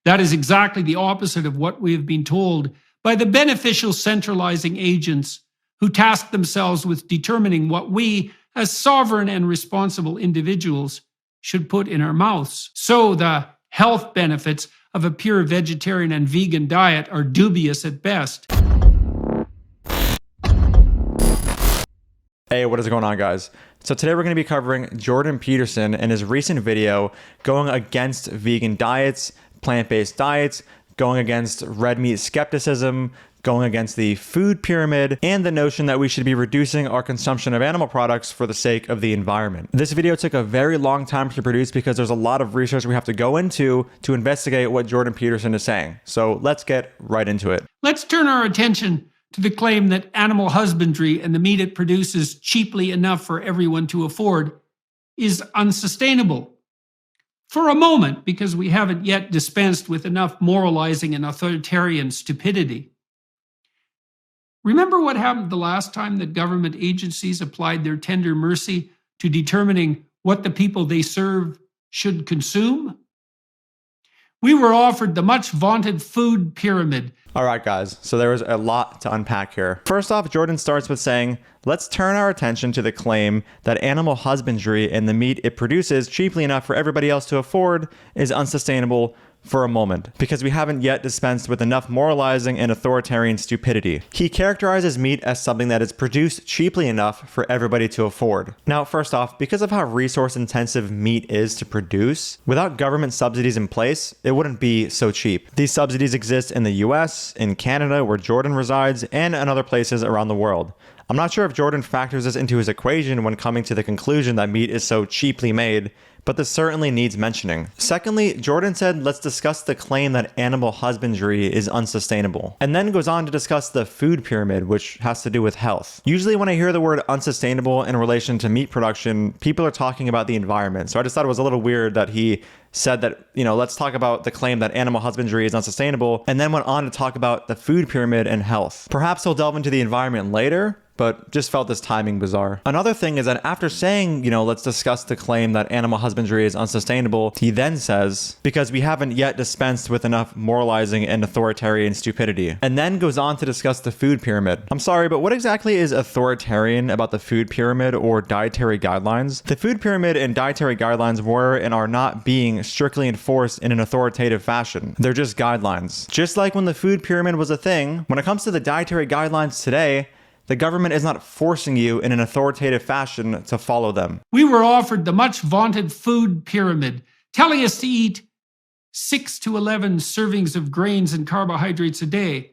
That is exactly the opposite of what we have been told by the beneficial centralizing agents who task themselves with determining what we, as sovereign and responsible individuals, should put in our mouths. So the health benefits of a pure vegetarian and vegan diet are dubious at best. Hey, what is going on, guys? So today we're going to be covering Jordan Peterson and his recent video going against vegan diets, plant-based diets, going against red meat skepticism, going against the food pyramid, and the notion that we should be reducing our consumption of animal products for the sake of the environment. This video took a very long time to produce because there's a lot of research we have to go into to investigate what Jordan Peterson is saying. So let's get right into it. Let's turn our attention to the claim that animal husbandry and the meat it produces cheaply enough for everyone to afford is unsustainable. For a moment, because we haven't yet dispensed with enough moralizing and authoritarian stupidity. Remember what happened the last time that government agencies applied their tender mercy to determining what the people they serve should consume? We were offered the much vaunted food pyramid. All right, guys, so there was a lot to unpack here. First off, Jordan starts with saying, let's turn our attention to the claim that animal husbandry and the meat it produces cheaply enough for everybody else to afford is unsustainable for a moment, because we haven't yet dispensed with enough moralizing and authoritarian stupidity. He characterizes meat as something that is produced cheaply enough for everybody to afford. Now, first off, because of how resource intensive meat is to produce, without government subsidies in place, it wouldn't be so cheap. These subsidies exist in the US, in Canada, where Jordan resides, and in other places around the world. I'm not sure if Jordan factors this into his equation when coming to the conclusion that meat is so cheaply made, but this certainly needs mentioning. Secondly, Jordan said, let's discuss the claim that animal husbandry is unsustainable, and then goes on to discuss the food pyramid, which has to do with health. Usually when I hear the word unsustainable in relation to meat production, people are talking about the environment. So I just thought it was a little weird that he said that, let's talk about the claim that animal husbandry is unsustainable, and then went on to talk about the food pyramid and health. Perhaps he'll delve into the environment later, but just felt this timing bizarre. Another thing is that after saying, let's discuss the claim that animal husbandry is unsustainable, he then says, because we haven't yet dispensed with enough moralizing and authoritarian stupidity, and then goes on to discuss the food pyramid. I'm sorry, but what exactly is authoritarian about the food pyramid or dietary guidelines? The food pyramid and dietary guidelines were and are not being strictly enforced in an authoritative fashion. They're just guidelines. Just like when the food pyramid was a thing, when it comes to the dietary guidelines today, the government is not forcing you in an authoritative fashion to follow them. We were offered the much vaunted food pyramid, telling us to eat 6 to 11 servings of grains and carbohydrates a day,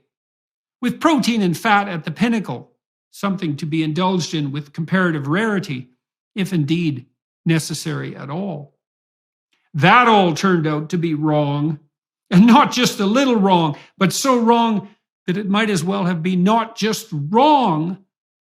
with protein and fat at the pinnacle, something to be indulged in with comparative rarity, if indeed necessary at all. That all turned out to be wrong, and not just a little wrong, but so wrong that it might as well have been not just wrong,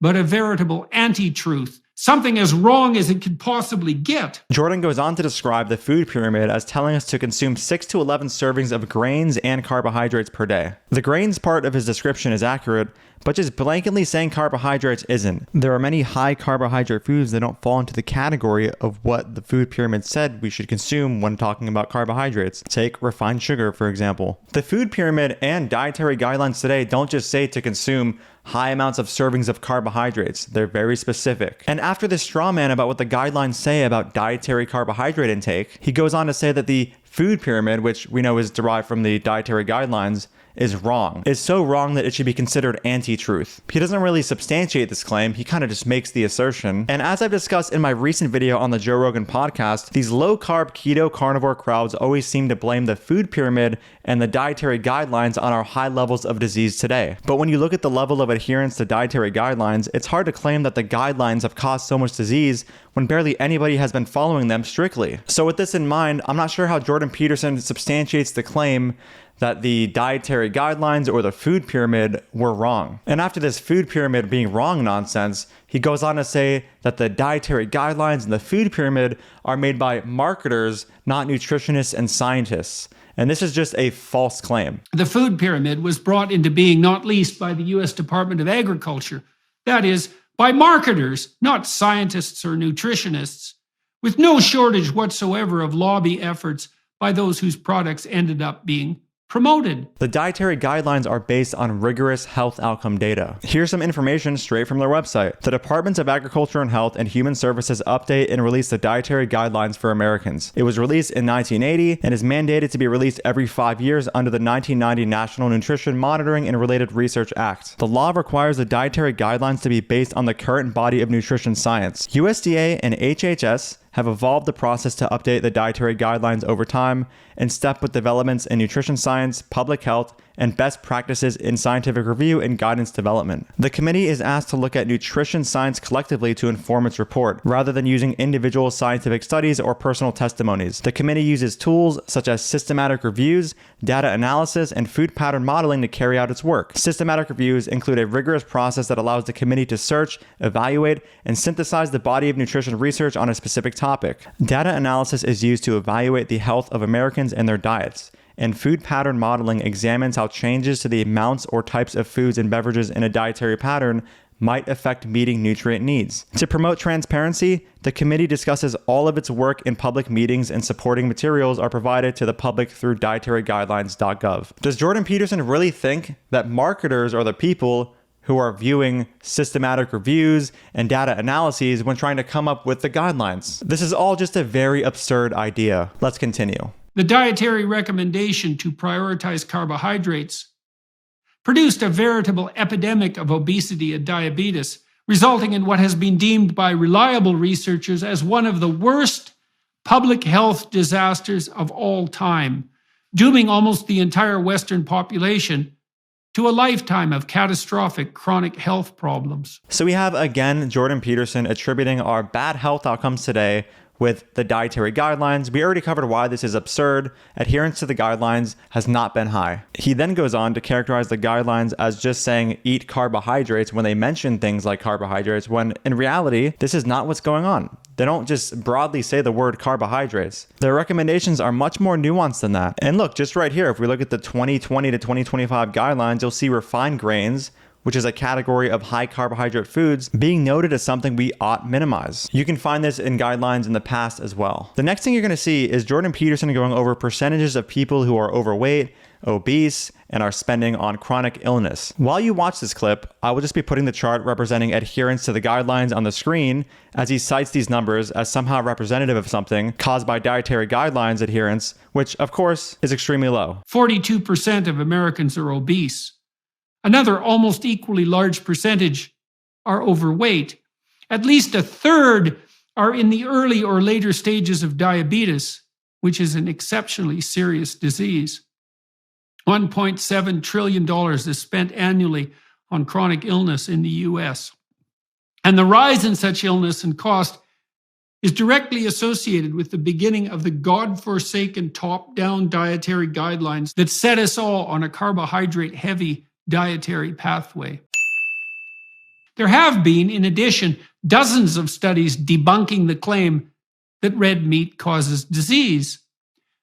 but a veritable anti-truth, something as wrong as it could possibly get. Jordan goes on to describe the food pyramid as telling us to consume 6 to 11 servings of grains and carbohydrates per day. The grains part of his description is accurate, but just blanketly saying carbohydrates isn't. There are many high carbohydrate foods that don't fall into the category of what the food pyramid said we should consume when talking about carbohydrates. Take refined sugar, for example. The food pyramid and dietary guidelines today don't just say to consume high amounts of servings of carbohydrates. They're very specific. And after this straw man about what the guidelines say about dietary carbohydrate intake, he goes on to say that the food pyramid, which we know is derived from the dietary guidelines, is wrong. It's so wrong that it should be considered anti-truth. He doesn't really substantiate this claim, he kind of just makes the assertion. And as I've discussed in my recent video on the Joe Rogan podcast, these low-carb keto carnivore crowds always seem to blame the food pyramid and the dietary guidelines on our high levels of disease today. But when you look at the level of adherence to dietary guidelines, it's hard to claim that the guidelines have caused so much disease when barely anybody has been following them strictly. So with this in mind, I'm not sure how Jordan Peterson substantiates the claim that the dietary guidelines or the food pyramid were wrong. And after this food pyramid being wrong nonsense, he goes on to say that the dietary guidelines and the food pyramid are made by marketers, not nutritionists and scientists. And this is just a false claim. The food pyramid was brought into being not least by the US Department of Agriculture. That is, by marketers, not scientists or nutritionists, with no shortage whatsoever of lobby efforts by those whose products ended up being promoted. The dietary guidelines are based on rigorous health outcome data. Here's some information straight from their website. The Departments of Agriculture and Health and Human Services update and release the dietary guidelines for Americans. It was released in 1980 and is mandated to be released every 5 years under the 1990 National Nutrition Monitoring and Related Research Act. The law requires the dietary guidelines to be based on the current body of nutrition science. USDA and HHS have evolved the process to update the dietary guidelines over time in step with developments in nutrition science, public health, and best practices in scientific review and guidance development. The committee is asked to look at nutrition science collectively to inform its report, rather than using individual scientific studies or personal testimonies. The committee uses tools such as systematic reviews, data analysis, and food pattern modeling to carry out its work. Systematic reviews include a rigorous process that allows the committee to search, evaluate, and synthesize the body of nutrition research on a specific topic. Data analysis is used to evaluate the health of Americans and their diets. And food pattern modeling examines how changes to the amounts or types of foods and beverages in a dietary pattern might affect meeting nutrient needs. To promote transparency, the committee discusses all of its work in public meetings, and supporting materials are provided to the public through dietaryguidelines.gov. Does Jordan Peterson really think that marketers are the people who are viewing systematic reviews and data analyses when trying to come up with the guidelines? This is all just a very absurd idea. Let's continue. The dietary recommendation to prioritize carbohydrates produced a veritable epidemic of obesity and diabetes, resulting in what has been deemed by reliable researchers as one of the worst public health disasters of all time, dooming almost the entire Western population to a lifetime of catastrophic chronic health problems. So we have again Jordan Peterson attributing our bad health outcomes today with the dietary guidelines. We already covered why this is absurd. Adherence to the guidelines has not been high. He then goes on to characterize the guidelines as just saying eat carbohydrates when they mention things like carbohydrates, when in reality, this is not what's going on. They don't just broadly say the word carbohydrates. Their recommendations are much more nuanced than that. And look, just right here, if we look at the 2020 to 2025 guidelines, you'll see refined grains, which is a category of high carbohydrate foods, being noted as something we ought minimize. You can find this in guidelines in the past as well. The next thing you're going to see is Jordan Peterson going over percentages of people who are overweight, obese, and are spending on chronic illness. While you watch this clip, I will just be putting the chart representing adherence to the guidelines on the screen as he cites these numbers as somehow representative of something caused by dietary guidelines adherence, which of course is extremely low. 42% of Americans are obese. Another almost equally large percentage are overweight. At least a third are in the early or later stages of diabetes, which is an exceptionally serious disease. $1.7 trillion is spent annually on chronic illness in the US. And the rise in such illness and cost is directly associated with the beginning of the God-forsaken top-down dietary guidelines that set us all on a carbohydrate-heavy dietary pathway. There have been, in addition, dozens of studies debunking the claim that red meat causes disease.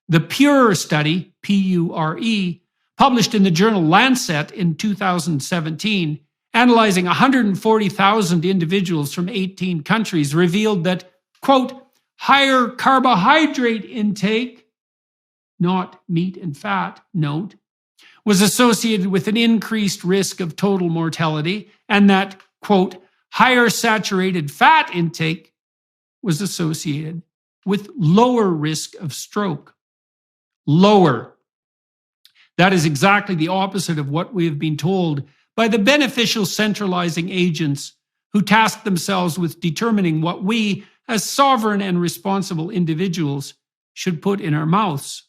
The PURE study, P-U-R-E, published in the journal Lancet in 2017, analyzing 140,000 individuals from 18 countries, revealed that, quote, higher carbohydrate intake, not meat and fat, note, was associated with an increased risk of total mortality, and that, quote, higher saturated fat intake was associated with lower risk of stroke. Lower. That is exactly the opposite of what we have been told by the beneficial centralizing agents who task themselves with determining what we, as sovereign and responsible individuals, should put in our mouths.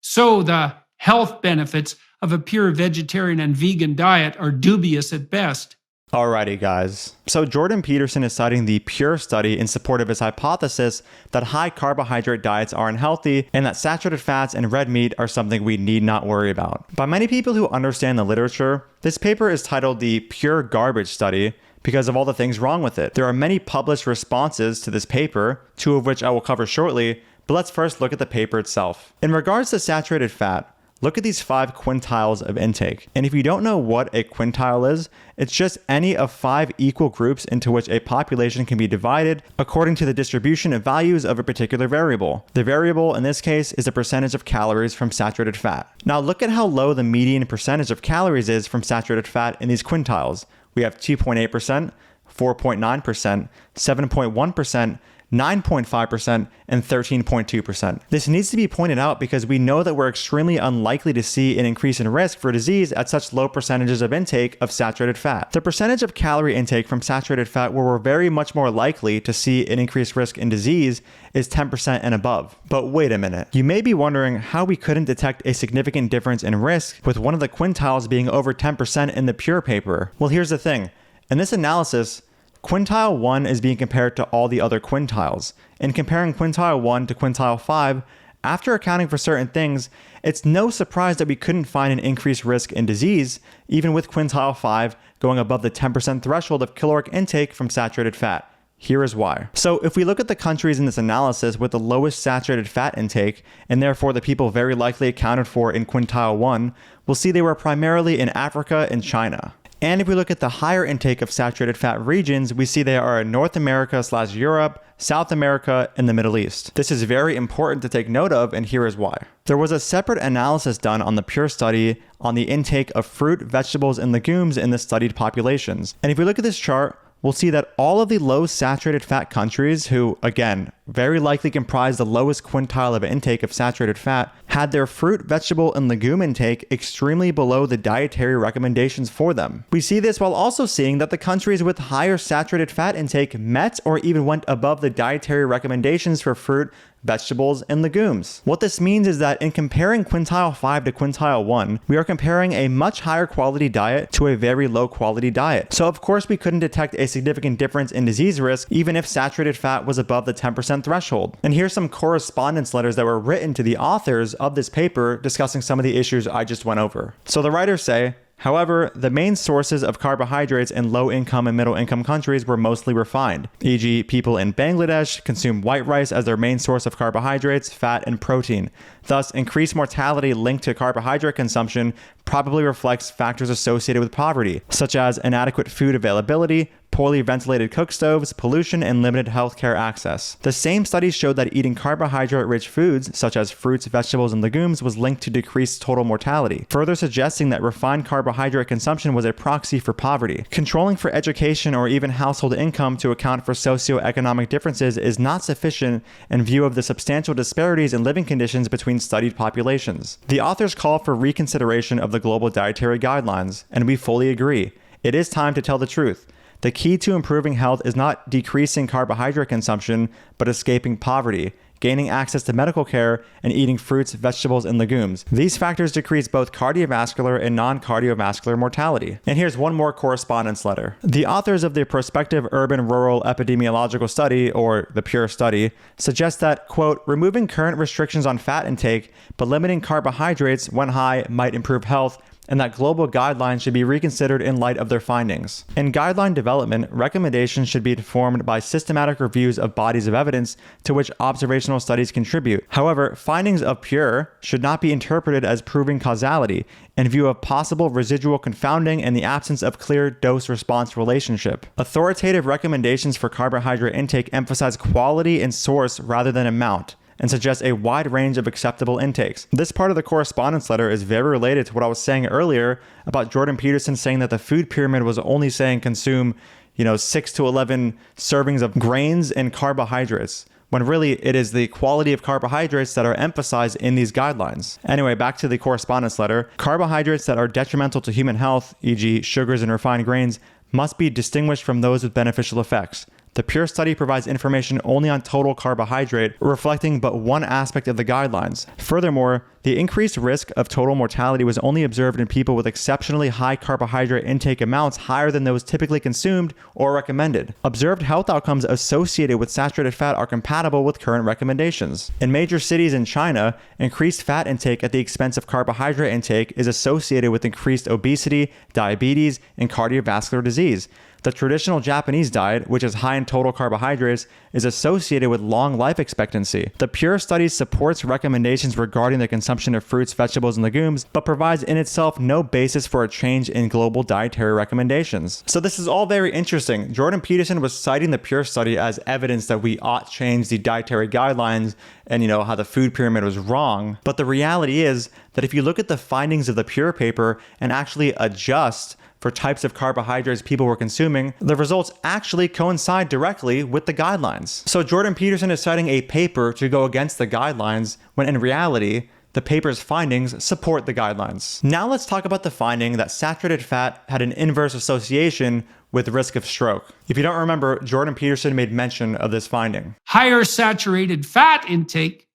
So the health benefits of a pure vegetarian and vegan diet are dubious at best. Alrighty, guys. So Jordan Peterson is citing the PURE study in support of his hypothesis that high carbohydrate diets are unhealthy and that saturated fats and red meat are something we need not worry about. By many people who understand the literature, this paper is titled the Pure Garbage Study because of all the things wrong with it. There are many published responses to this paper, two of which I will cover shortly, but let's first look at the paper itself. In regards to saturated fat, Look at these 5 quintiles of intake. And if you don't know what a quintile is, it's just any of 5 equal groups into which a population can be divided according to the distribution of values of a particular variable. The variable in this case is the percentage of calories from saturated fat. Now look at how low the median percentage of calories is from saturated fat in these quintiles. We have 2.8%, 4.9%, 7.1%, 9.5%, and 13.2%. This needs to be pointed out because we know that we're extremely unlikely to see an increase in risk for disease at such low percentages of intake of saturated fat. The percentage of calorie intake from saturated fat where we're very much more likely to see an increased risk in disease is 10% and above. But wait a minute. You may be wondering how we couldn't detect a significant difference in risk with one of the quintiles being over 10% in the Pure paper. Well, here's the thing. In this analysis, quintile 1 is being compared to all the other quintiles. In comparing quintile 1 to quintile 5, after accounting for certain things, it's no surprise that we couldn't find an increased risk in disease, even with quintile 5 going above the 10% threshold of caloric intake from saturated fat. Here is why. So if we look at the countries in this analysis with the lowest saturated fat intake, and therefore the people very likely accounted for in quintile 1, we'll see they were primarily in Africa and China. And if we look at the higher intake of saturated fat regions, we see they are in North America/Europe, South America, and the Middle East. This is very important to take note of, and here is why. There was a separate analysis done on the Pure study on the intake of fruit, vegetables, and legumes in the studied populations. And if we look at this chart, we'll see that all of the low saturated fat countries who, again, very likely comprise the lowest quintile of intake of saturated fat, had their fruit, vegetable, and legume intake extremely below the dietary recommendations for them. We see this while also seeing that the countries with higher saturated fat intake met or even went above the dietary recommendations for fruit, vegetables, and legumes. What this means is that in comparing quintile 5 to quintile 1, we are comparing a much higher quality diet to a very low quality diet. So of course we couldn't detect a significant difference in disease risk even if saturated fat was above the 10% threshold. And here's some correspondence letters that were written to the authors of this paper discussing some of the issues I just went over. So the writers say, however, the main sources of carbohydrates in low-income and middle-income countries were mostly refined, e.g. people in Bangladesh consume white rice as their main source of carbohydrates, fat, and protein. Thus, increased mortality linked to carbohydrate consumption probably reflects factors associated with poverty, such as inadequate food availability, poorly ventilated cook stoves, pollution, and limited healthcare access. The same studies showed that eating carbohydrate-rich foods, such as fruits, vegetables, and legumes, was linked to decreased total mortality, further suggesting that refined carbohydrate consumption was a proxy for poverty. Controlling for education or even household income to account for socioeconomic differences is not sufficient in view of the substantial disparities in living conditions between studied populations. The authors call for reconsideration of the global dietary guidelines, and we fully agree. It is time to tell the truth. The key to improving health is not decreasing carbohydrate consumption, but escaping poverty, gaining access to medical care, and eating fruits, vegetables, and legumes. These factors decrease both cardiovascular and non-cardiovascular mortality. And here's one more correspondence letter. The authors of the Prospective Urban-Rural Epidemiological Study, or the Pure study, suggest that, quote, removing current restrictions on fat intake, but limiting carbohydrates when high might improve health, and that global guidelines should be reconsidered in light of their findings. In guideline development, recommendations should be informed by systematic reviews of bodies of evidence to which observational studies contribute. However, findings of Pure should not be interpreted as proving causality in view of possible residual confounding and the absence of clear dose-response relationship. Authoritative recommendations for carbohydrate intake emphasize quality and source rather than amount, and suggest a wide range of acceptable intakes. This part of the correspondence letter is very related to what I was saying earlier about Jordan Peterson saying that the food pyramid was only saying consume, 6 to 11 servings of grains and carbohydrates, when really it is the quality of carbohydrates that are emphasized in these guidelines. Anyway, back to the correspondence letter. Carbohydrates that are detrimental to human health, e.g. sugars and refined grains, must be distinguished from those with beneficial effects. The Pure study provides information only on total carbohydrate, reflecting but one aspect of the guidelines. Furthermore, the increased risk of total mortality was only observed in people with exceptionally high carbohydrate intake amounts higher than those typically consumed or recommended. Observed health outcomes associated with saturated fat are compatible with current recommendations. In major cities in China, increased fat intake at the expense of carbohydrate intake is associated with increased obesity, diabetes, and cardiovascular disease. The traditional Japanese diet, which is high in total carbohydrates, is associated with long life expectancy. The Pure study supports recommendations regarding the consumption of fruits, vegetables, and legumes, but provides in itself no basis for a change in global dietary recommendations. So this is all very interesting. Jordan Peterson was citing the Pure study as evidence that we ought change the dietary guidelines and how the food pyramid was wrong. But the reality is that if you look at the findings of the Pure paper and actually adjust for types of carbohydrates people were consuming, the results actually coincide directly with the guidelines. So Jordan Peterson is citing a paper to go against the guidelines when in reality, the paper's findings support the guidelines. Now let's talk about the finding that saturated fat had an inverse association with risk of stroke. If you don't remember, Jordan Peterson made mention of this finding. Higher saturated fat intake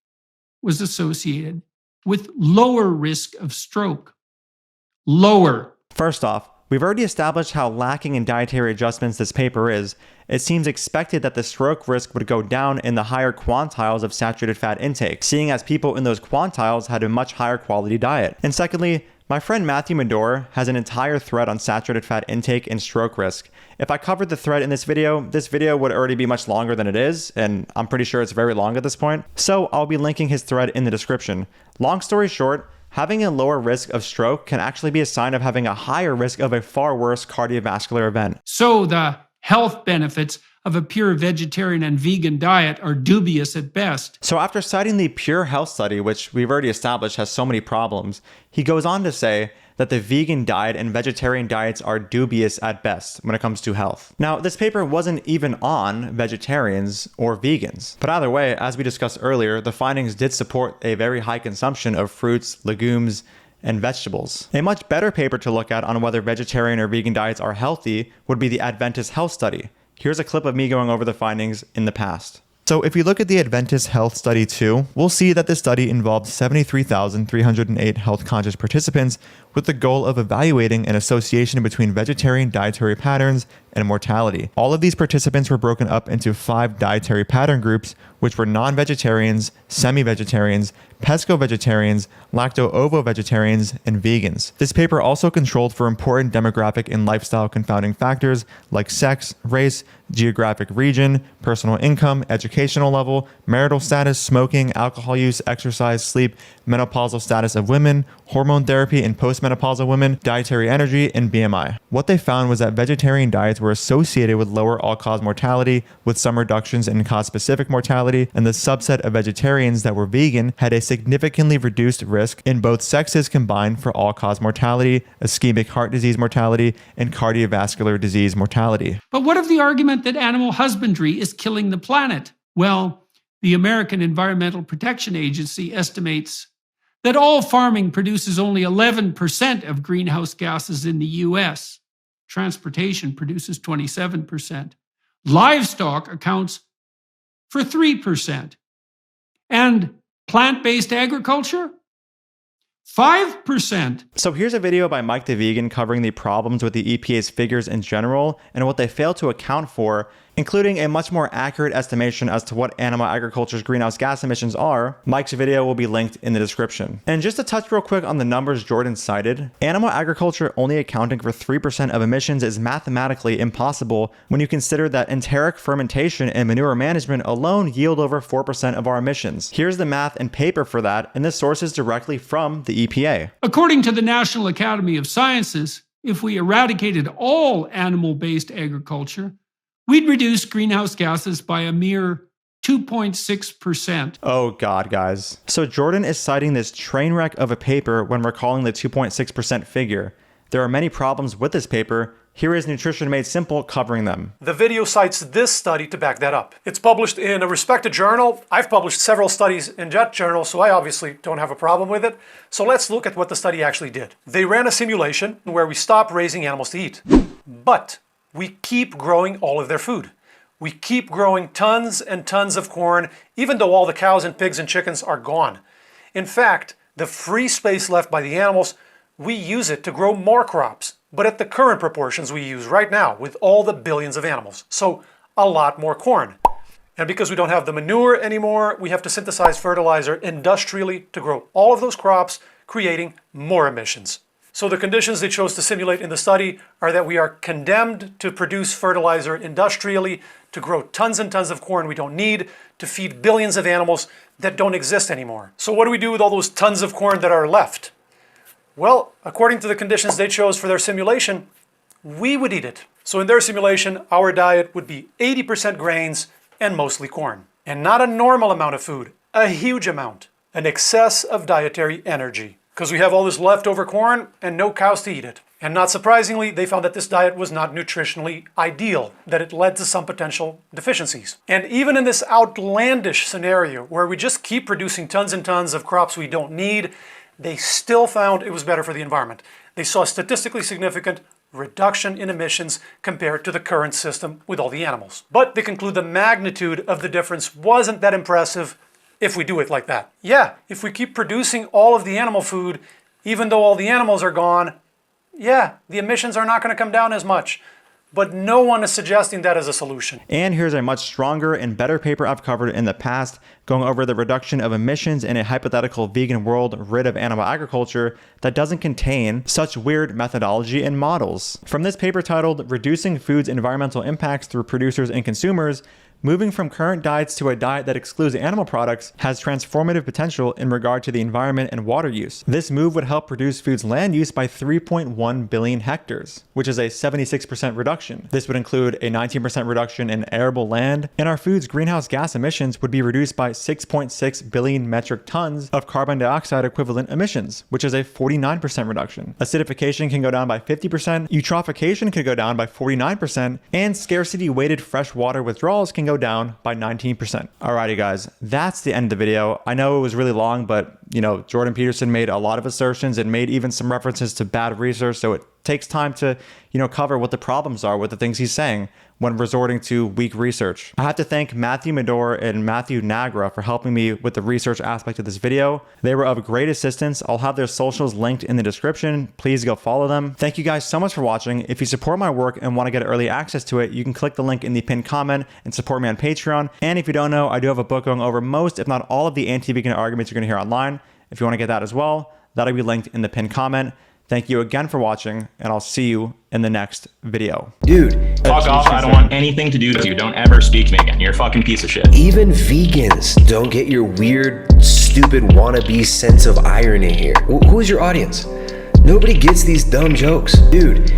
was associated with lower risk of stroke. Lower. First off, we've already established how lacking in dietary adjustments this paper is. It seems expected that the stroke risk would go down in the higher quantiles of saturated fat intake, seeing as people in those quantiles had a much higher quality diet. And secondly, my friend Matthew Medor has an entire thread on saturated fat intake and stroke risk. If I covered the thread in this video would already be much longer than it is, and I'm pretty sure it's very long at this point. So I'll be linking his thread in the description. Long story short, having a lower risk of stroke can actually be a sign of having a higher risk of a far worse cardiovascular event. So the health benefits of a pure vegetarian and vegan diet are dubious at best. So after citing the Pure Health study, which we've already established has so many problems, he goes on to say that the vegan diet and vegetarian diets are dubious at best when it comes to health. Now, this paper wasn't even on vegetarians or vegans. But either way, as we discussed earlier, the findings did support a very high consumption of fruits, legumes, and vegetables. A much better paper to look at on whether vegetarian or vegan diets are healthy would be the Adventist Health Study. Here's a clip of me going over the findings in the past. So if we look at the Adventist Health Study 2, we'll see that this study involved 73,308 health-conscious participants with the goal of evaluating an association between vegetarian dietary patterns and mortality. All of these participants were broken up into 5 dietary pattern groups, which were non-vegetarians, semi-vegetarians, pesco-vegetarians, lacto-ovo-vegetarians, and vegans. This paper also controlled for important demographic and lifestyle confounding factors like sex, race, geographic region, personal income, educational level, marital status, smoking, alcohol use, exercise, sleep, menopausal status of women, hormone therapy in postmenopausal women, dietary energy, and BMI. What they found was that vegetarian diets were associated with lower all-cause mortality, with some reductions in cause-specific mortality, and the subset of vegetarians that were vegan had a significantly reduced risk in both sexes combined for all-cause mortality, ischemic heart disease mortality, and cardiovascular disease mortality. But what of the argument that animal husbandry is killing the planet? Well, the American Environmental Protection Agency estimates that all farming produces only 11% of greenhouse gases in the US. Transportation produces 27%. Livestock accounts for 3%. And plant-based agriculture? 5%. So here's a video by Mike the Vegan covering the problems with the EPA's figures in general and what they fail to account for, including a much more accurate estimation as to what animal agriculture's greenhouse gas emissions are. Mike's video will be linked in the description. And just to touch real quick on the numbers Jordan cited, animal agriculture only accounting for 3% of emissions is mathematically impossible when you consider that enteric fermentation and manure management alone yield over 4% of our emissions. Here's the math and paper for that, and this source is directly from the EPA. According to the National Academy of Sciences, if we eradicated all animal-based agriculture, we'd reduce greenhouse gases by a mere 2.6%. Oh God, guys. So Jordan is citing this train wreck of a paper when recalling the 2.6% figure. There are many problems with this paper. Here is Nutrition Made Simple covering them. The video cites this study to back that up. It's published in a respected journal. I've published several studies in that journal, so I obviously don't have a problem with it. So let's look at what the study actually did. They ran a simulation where we stopped raising animals to eat, but we keep growing all of their food. We keep growing tons and tons of corn, even though all the cows and pigs and chickens are gone. In fact, the free space left by the animals, we use it to grow more crops, but at the current proportions we use right now with all the billions of animals. So a lot more corn. And because we don't have the manure anymore, we have to synthesize fertilizer industrially to grow all of those crops, creating more emissions. So the conditions they chose to simulate in the study are that we are condemned to produce fertilizer industrially, to grow tons and tons of corn we don't need, to feed billions of animals that don't exist anymore. So what do we do with all those tons of corn that are left? Well, according to the conditions they chose for their simulation, we would eat it. So in their simulation, our diet would be 80% grains and mostly corn. And not a normal amount of food, a huge amount, an excess of dietary energy. Because we have all this leftover corn and no cows to eat it. And not surprisingly, they found that this diet was not nutritionally ideal, that it led to some potential deficiencies. And even in this outlandish scenario where we just keep producing tons and tons of crops we don't need, they still found it was better for the environment. They saw a statistically significant reduction in emissions compared to the current system with all the animals. But they conclude the magnitude of the difference wasn't that impressive if we do it like that. Yeah, if we keep producing all of the animal food, even though all the animals are gone, yeah, the emissions are not going to come down as much. But no one is suggesting that as a solution. And here's a much stronger and better paper I've covered in the past, going over the reduction of emissions in a hypothetical vegan world rid of animal agriculture that doesn't contain such weird methodology and models. From this paper titled Reducing Food's Environmental Impacts Through Producers and Consumers, moving from current diets to a diet that excludes animal products has transformative potential in regard to the environment and water use. This move would help reduce food's land use by 3.1 billion hectares, which is a 76% reduction. This would include a 19% reduction in arable land, and our food's greenhouse gas emissions would be reduced by 6.6 billion metric tons of carbon dioxide equivalent emissions, which is a 49% reduction. Acidification can go down by 50%, eutrophication could go down by 49%, and scarcity-weighted fresh water withdrawals can go down by 19%. Alrighty guys, that's the end of the video. I know it was really long, but Jordan Peterson made a lot of assertions and made even some references to bad research, so it takes time to, cover what the problems are with the things he's saying when resorting to weak research. I have to thank Matthew Medor and Matthew Nagra for helping me with the research aspect of this video. They were of great assistance. I'll have their socials linked in the description. Please go follow them. Thank you guys so much for watching. If you support my work and want to get early access to it, you can click the link in the pinned comment and support me on Patreon. And if you don't know, I do have a book going over most, if not all, of the anti-vegan arguments you're going to hear online. If you want to get that as well, that'll be linked in the pinned comment. Thank you again for watching, and I'll see you in the next video. Dude. Fuck off, I don't want anything to do with you. Don't ever speak to me again. You're a fucking piece of shit. Even vegans don't get your weird, stupid wannabe sense of irony here. Who is your audience? Nobody gets these dumb jokes. Dude,